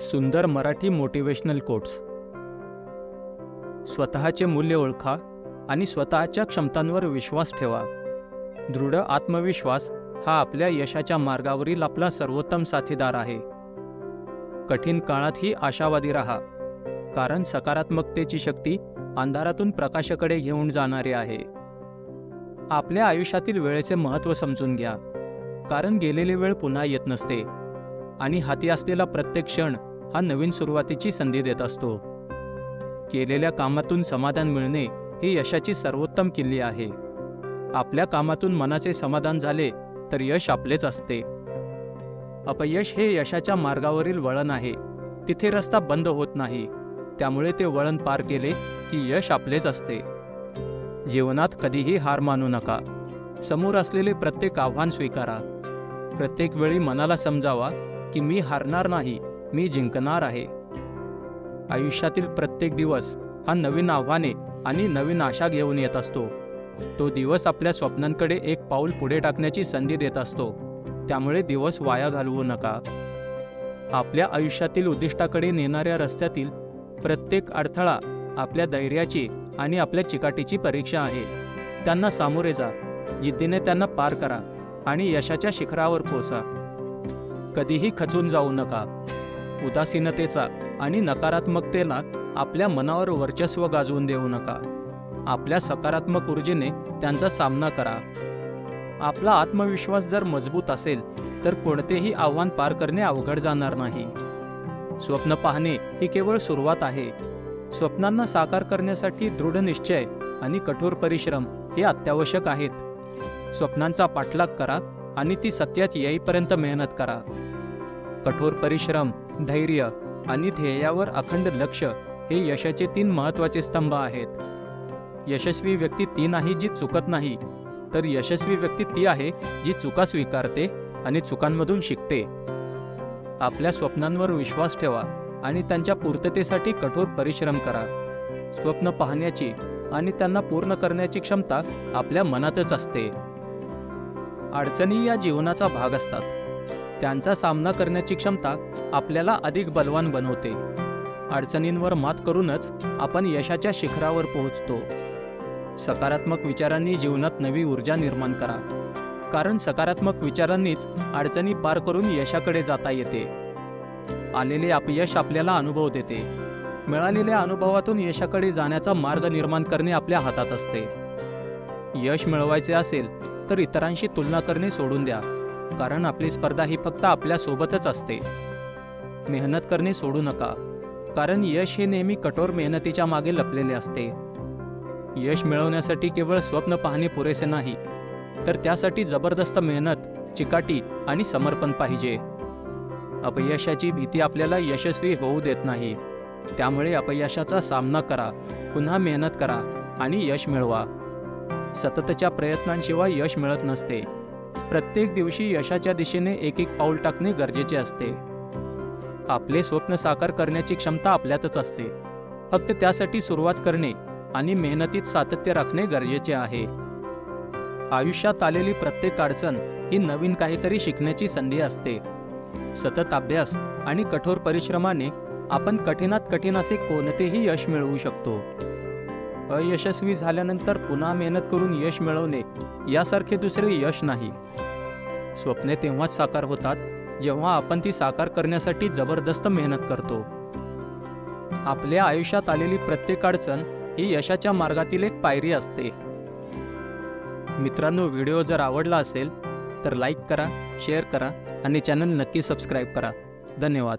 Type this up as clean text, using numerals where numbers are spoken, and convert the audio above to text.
सुंदर Marathi motivational quotes. स्वतःचे मूल्य ओळखा आणि स्वतःच्या क्षमतांवर विश्वास ठेवा. दृढ आत्मविश्वास हा आपल्या यशाच्या मार्गावरील आपला सर्वोत्तम साथीदार आहे. कठीण काळातही आशावादी राहा, कारण सकारात्मकतेची शक्ती अंधारातून प्रकाशाकडे घेऊन जाणारी आहे. आपल्या आयुष्यातील वेळेचे महत्त्व समजून घ्या, कारण गेलेली वेळ पुन्हा येत नसते आणि हाती असलेला प्रत्येक क्षण हा नवीन सुरुवातीची संधी देत असतो. केलेल्या कामातून समाधान मिळणे ही यशाची सर्वोत्तम किल्ली आहे. आपल्या कामातून मनाचे समाधान झाले तर यश आपलेच असते. अपयश हे यशाच्या मार्गावरील वळण आहे. तिथे रस्ता बंद होत नाही, त्यामुळे ते वळण पार केले की यश आपलेच असते. जीवनात कधीही हार मानू नका. समोर असलेले प्रत्येक आव्हान स्वीकारा. प्रत्येक वेळी मनाला समजावा की मी हारणार नाही, मी जिंकणार आहे. आयुष्यातील प्रत्येक दिवस हा नवीन आव्हाने आणि नवीन आशा घेऊन येत असतो. तो दिवस आपल्या स्वप्नांकडे एक पाऊल पुढे टाकण्याची संधी देत असतो. त्यामुळे दिवस वाया घालवू नका. आपल्या आयुष्यातील उद्दिष्टाकडे नेणाऱ्या रस्त्यातील प्रत्येक अडथळा आपल्या धैर्याची आणि आपल्या चिकाटीची परीक्षा आहे. त्यांना सामोरे जा, जिद्दीने त्यांना पार करा आणि यशाच्या शिखरावर पोहोचा. कधीही खचून जाऊ नका. उदासीनतेचा आणि नकारात्मकतेला आपल्या मनावर वर्चस्व गाजवून देऊ नका. आपल्या सकारात्मक ऊर्जेने त्यांचा सामना करा. आपला आत्मविश्वास जर मजबूत असेल तर कोणतेही आव्हान पार करणे अवघड जाणार नाही. स्वप्न पाहणे ही केवळ सुरुवात आहे. स्वप्नांना साकार करण्यासाठी दृढ निश्चय आणि कठोर परिश्रम हे अत्यावश्यक आहेत. स्वप्नांचा पाठलाग करा आणि ती सत्यात येईपर्यंत मेहनत करा. कठोर परिश्रम, धैर्य आणि ध्येयावर अखंड लक्ष हे यशाचे 3 महत्त्वाचे स्तंभ आहेत. यशस्वी व्यक्ती ती नाही जी चुकत नाही, तर यशस्वी व्यक्ती ती आहे जी चुका स्वीकारते आणि चुकांमधून शिकते. आपल्या स्वप्नांवर विश्वास ठेवा आणि त्यांच्या पूर्ततेसाठी कठोर परिश्रम करा. स्वप्न पाहण्याची आणि त्यांना पूर्ण करण्याची क्षमता आपल्या मनातच असते. अडचणी या जीवनाचा भाग असतात. त्यांचा सामना करण्याची क्षमता आपल्याला अधिक बलवान बनवते. अडचणींवर मात करूनच आपण यशाच्या शिखरावर पोहोचतो. सकारात्मक विचारांनी जीवनात नवी ऊर्जा निर्माण करा, कारण सकारात्मक विचारांनीच अडचणी पार करून यशाकडे जाता येते. आलेले अपयश आपल्याला अनुभव देते. मिळालेल्या अनुभवातून यशाकडे जाण्याचा मार्ग निर्माण करणे आपल्या हातात असते. यश मिळवायचे असेल तर इतरांशी तुलना करणे सोडून द्या, कारण आपली स्पर्धा ही फक्त आपल्या सोबतच असते. मेहनत करणे सोडू नका, कारण यश हे नेहमी कठोर मेहनतीच्या मागे लपलेले असते. यश मिळवण्यासाठी केवळ स्वप्न पाहणे पुरेसे नाही, तर त्यासाठी जबरदस्त मेहनत, चिकाटी आणि समर्पण पाहिजे. अपयशाची भीती आपल्याला यशस्वी होऊ देत नाही. त्यामुळे अपयशाचा सामना करा, पुन्हा मेहनत करा आणि यश मिळवा. सततच्या प्रयत्नांशिवाय यश मिळत नसते. प्रत्येक दिवशी यशाच्या दिशेने एक पाऊल टाकणे गरजेचे असते. आपले स्वप्न साकार करण्याची क्षमता आपल्यातच असते. फक्त त्यासाठी सुरुवात करणे आणि मेहनतीत सातत्य राखणे गरजेचे आहे. आयुष्यात आलेली प्रत्येक अडचण ही नवीन काहीतरी शिकण्याची संधी असते. सतत अभ्यास आणि कठोर परिश्रमाने आपण कठीणात कठीण असे कोणतेही यश मिळवू शकतो. अयशस्वी झाल्यानंतर पुन्हा मेहनत करून यश मिळवणे यासारखे दुसरे यश नाही. स्वप्ने तेव्हाच साकार होतात जेव्हा आपण ती साकार करण्यासाठी जबरदस्त मेहनत करतो. आपल्या आयुष्यात आलेली प्रत्येक अडचण ही यशाच्या मार्गातील एक पायरी असते. मित्रांनो, व्हिडिओ जर आवडला असेल तर लाईक करा, शेअर करा आणि चॅनल नक्की सबस्क्राईब करा. धन्यवाद.